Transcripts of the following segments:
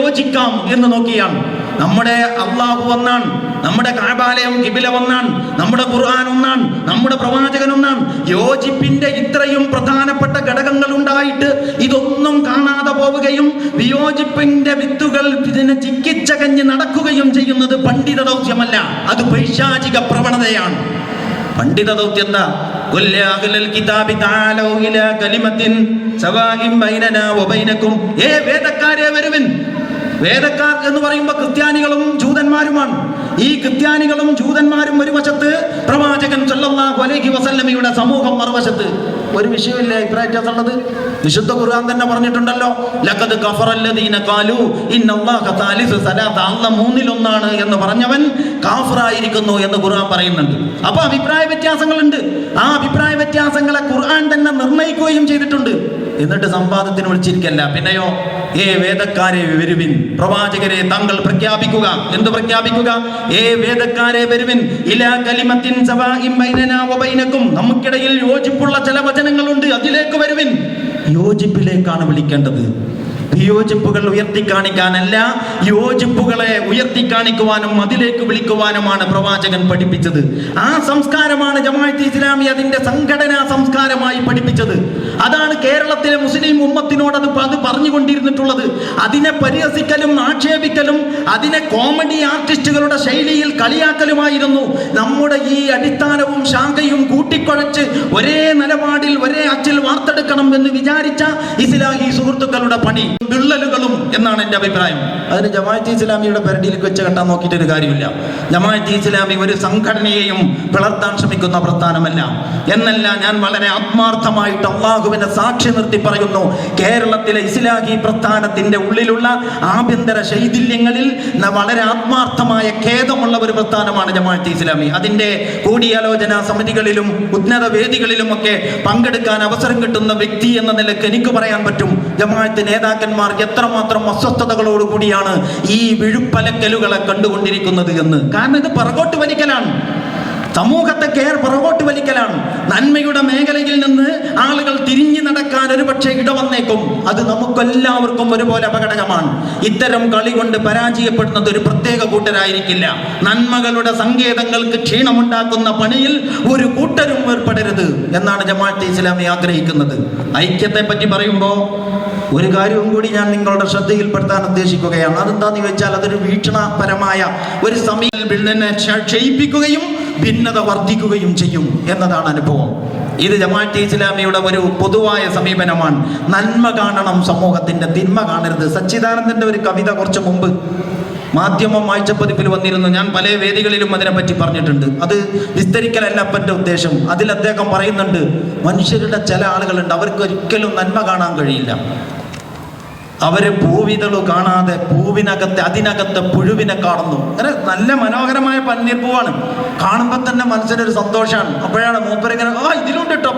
യോജിക്കാം എന്ന് നോക്കിയാണ്. നമ്മുടെ അള്ളാഹു ഒന്നാണ്, നമ്മുടെ കഅബാലയം ഖിബില ഒന്നാണ്, നമ്മുടെ ഖുർആൻ ഒന്നാണ്, നമ്മുടെ പ്രവാചകൻ ഒന്നാണ്. യോജിപ്പിന്റെ ഇത്രയും പ്രധാനപ്പെട്ട ഘടകങ്ങൾ ഉണ്ടായിട്ട് ഇതൊന്നും കാണാതെ പോവുകയും വിയോജിപ്പിന്റെ വിത്തുകൾ ഇതിനെ ചിക്കിച്ചകഞ്ഞ് നടക്കുകയും ചെയ്യുന്നത് പണ്ഡിത ദൗത്യമല്ല, അത് പൈശാചിക പ്രവണതയാണ്. പണ്ഡിത ദൗത്യം എന്താ? വേദക്കാരെ വരുവിൻ. വേദക്കാർ എന്ന് പറയുമ്പോൾ ക്രിസ്ത്യാനികളും ജൂതന്മാരുമാണ്. ഈ ക്രിസ്ത്യാനികളും ജൂതന്മാരും ഒരു വശത്ത്, പ്രവാചകൻ സല്ലല്ലാഹു അലൈഹി വസല്ലമയുടെ സമൂഹം മറുവശത്ത്. ഒരു വിഷയമില്ല അഭിപ്രായ വ്യത്യാസമുള്ളത്. വിശുദ്ധ ഖുർആൻ തന്നെ പറഞ്ഞിട്ടുണ്ടല്ലോ, ലഖദ് കഫറല്ലദീന ഖാലു ഇന്നല്ലാഹ സാലിസു സലാസ, അല്ലാഹ് മൂന്നിലൊന്നാണ് എന്ന് പറഞ്ഞവൻ കാഫിറായിരിക്കുന്നു എന്ന് ഖുർആൻ പറയുന്നുണ്ട്. അപ്പൊ അഭിപ്രായ വ്യത്യാസങ്ങളുണ്ട്. ആ അഭിപ്രായ വ്യത്യാസങ്ങളെ ഖുർആൻ തന്നെ നിർണയിക്കുകയും ചെയ്തിട്ടുണ്ട്. എന്നിട്ട് സംവാദത്തിന് വിളിച്ചിരിക്കല്ല. പിന്നെയോ, വേദക്കാരെ വരുവിൻ, പ്രവാചകരെ താങ്കൾ പ്രഖ്യാപിക്കുക. എന്ത് പ്രഖ്യാപിക്കുക? വേദക്കാരെ വരുവിൻ, ഇലാ കലിമത്തിൻ സവാഇൻ ബൈനനാ വബൈനകും, നമുക്കിടയിൽ യോജിപ്പുള്ള ചില വചനങ്ങളുണ്ട്, അതിലേക്ക് വരുവിൻ. യോജിപ്പിലേക്കാണ് വിളിക്കേണ്ടത്. വിയോജിപ്പുകൾ ഉയർത്തിക്കാണിക്കാനല്ല, യോജിപ്പുകളെ ഉയർത്തിക്കാണിക്കുവാനും അതിലേക്ക് വിളിക്കുവാനുമാണ് പ്രവാചകൻ പഠിപ്പിച്ചത്. ആ സംസ്കാരമാണ് ജമാഅത്തെ ഇസ്ലാമി അതിന്റെ സംഘടനാ സംസ്കാരമായി പഠിപ്പിച്ചത്. അതാണ് കേരളത്തിലെ മുസ്ലിം ഉമ്മത്തിനോട് അത് പറഞ്ഞുകൊണ്ടിരുന്നിട്ടുള്ളത്. അതിനെ പരിഹസിക്കലും ആക്ഷേപിക്കലും അതിനെ കോമഡി ആർട്ടിസ്റ്റുകളുടെ ശൈലിയിൽ കളിയാക്കലുമായിരുന്നു നമ്മുടെ ഈ അടിസ്ഥാനവും ശാഖയും കൂട്ടിക്കുഴച്ച് ഒരേ നിലപാടിൽ ഒരേ അച്ചിൽ വാർത്തെടുക്കണം എന്ന് വിചാരിച്ച ഇസ്ലാഹി സുഹൃത്തുക്കളുടെ പണി വിള്ളലുകളും എന്നാണ് എൻ്റെ അഭിപ്രായം. അതിന് ജമാഅത്തെ ഇസ്ലാമിയുടെ പെരടിയിലേക്ക് വെച്ച് കെട്ടാൻ നോക്കിയിട്ടൊരു കാര്യമില്ല. ജമാഅത്തെ ഇസ്ലാമി ഒരു സംഘടനയെയും പിളർത്താൻ ശ്രമിക്കുന്ന പ്രസ്ഥാനമല്ല എന്നല്ല ഞാൻ വളരെ ആത്മാർത്ഥമായിട്ട് അള്ളാഹുവിനെ സാക്ഷി നിർത്തി പറയുന്നു. കേരളത്തിലെ ഇസ്ലാഹി പ്രസ്ഥാനത്തിന്റെ ഉള്ളിലുള്ള ആഭ്യന്തര ശൈഥില്യങ്ങളിൽ വളരെ ആത്മാർത്ഥമായ ഖേദമുള്ള ഒരു പ്രസ്ഥാനമാണ് ജമാഅത്തെ ഇസ്ലാമി. അതിന്റെ കൂടിയാലോചന സമിതികളിലും ഉന്നത വേദികളിലും ഒക്കെ പങ്കെടുക്കാൻ അവസരം കിട്ടുന്ന വ്യക്തി എന്ന നിലയ്ക്ക് എനിക്ക് പറയാൻ പറ്റും, ജമാഅത്ത് നേതാക്കന്മാർ എത്രമാത്രം അസ്വസ്ഥതകളോടുകൂടിയാണ് ഈ വിഴുപ്പലക്കലുകളെ കണ്ടുകൊണ്ടിരിക്കുന്നത് എന്ന്. കാരണം ഇത് പുറകോട്ട് വലിക്കലാണ്, സമൂഹത്തെ പുറകോട്ട് വലിക്കലാണ്. നന്മയുടെ മേഖലയിൽ നിന്ന് ആളുകൾ തിരിഞ്ഞു നടക്കാൻ ഒരു പക്ഷേ ഇടവന്നേക്കും. അത് നമുക്കെല്ലാവർക്കും ഒരുപോലെ അപകടകരമാണ്. ഇത്തരം കളി കൊണ്ട് പരാജയപ്പെടുന്നത് ഒരു പ്രത്യേക കൂട്ടരായിരിക്കില്ല. നന്മകളുടെ സങ്കേതങ്ങൾക്ക് ക്ഷീണമുണ്ടാക്കുന്ന പണിയിൽ ഒരു കൂട്ടരും ഏർപ്പെടരുത് എന്നാണ് ജമാഅത്തെ ഇസ്ലാമി ആഗ്രഹിക്കുന്നത്. ഐക്യത്തെ പറ്റി പറയുമ്പോൾ ഒരു കാര്യവും കൂടി ഞാൻ നിങ്ങളുടെ ശ്രദ്ധയിൽപ്പെടുത്താൻ ഉദ്ദേശിക്കുകയാണ്. അതെന്താന്ന് ചോദിച്ചാൽ അതൊരു വീക്ഷണപരമായ ഒരു സമീപനം ക്ഷയിപ്പിക്കുകയും ഭിന്നത വർദ്ധിക്കുകയും ചെയ്യും എന്നതാണ് അനുഭവം. ഇത് ജമാഅത്തെ ഇസ്ലാമിയുടെ ഒരു പൊതുവായ സമീപനമാണ്. നന്മ കാണണം, സമൂഹത്തിന്റെ തിന്മ കാണരുത്. സച്ചിദാനന്ദന്റെ ഒരു കവിത കുറച്ച് മുമ്പ് മാധ്യമം ആഴ്ചപ്പതിപ്പിൽ വന്നിരുന്നു. ഞാൻ പല വേദികളിലും അതിനെപ്പറ്റി പറഞ്ഞിട്ടുണ്ട്. അത് വിസ്തരിക്കലല്ല അപ്പൻ്റെ ഉദ്ദേശം. അതിൽ അദ്ദേഹം പറയുന്നുണ്ട്, മനുഷ്യരുടെ ചില ആളുകളുണ്ട്, അവർക്ക് ഒരിക്കലും നന്മ കാണാൻ കഴിയില്ല. അവര് പൂവിതളു കാണാതെ അതിനകത്തെ പുഴുവിനെ കാണുന്നു. അങ്ങനെ നല്ല മനോഹരമായ പന്നീർപ്പൂവാണ്, കാണുമ്പോൾ തന്നെ മനസ്സിനൊരു സന്തോഷമാണ്. അപ്പോഴാണ് മൂപ്പരിങ്ങനെ ഇതിലുണ്ട് കേട്ടോ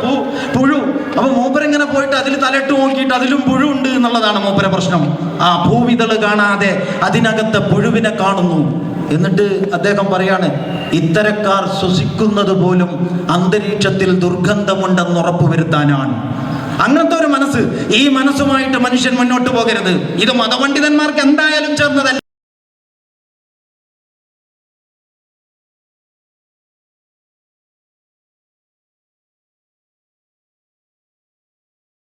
പുഴു. അപ്പൊ മൂപ്പരിങ്ങനെ പോയിട്ട് അതിൽ തലയിട്ട് നോക്കിയിട്ട് അതിലും പുഴു ഉണ്ട് എന്നുള്ളതാണ് മൂപ്പര പ്രശ്നം. ആ പൂവിതള് കാണാതെ അതിനകത്തെ പുഴുവിനെ കാണുന്നു. എന്നിട്ട് അദ്ദേഹം പറയാണ്, ഇത്തരക്കാർ ശ്വസിക്കുന്നത് പോലും അന്തരീക്ഷത്തിൽ ദുർഗന്ധമുണ്ടെന്ന് ഉറപ്പുവരുത്താനാണ്. അങ്ങനത്തെ ഒരു മനസ്സ്, ഈ മനസ്സുമായിട്ട് മനുഷ്യൻ മുന്നോട്ട് പോകരുത്. ഇത് മതപണ്ഡിതന്മാർക്ക് എന്തായാലും ചേർന്നതല്ല.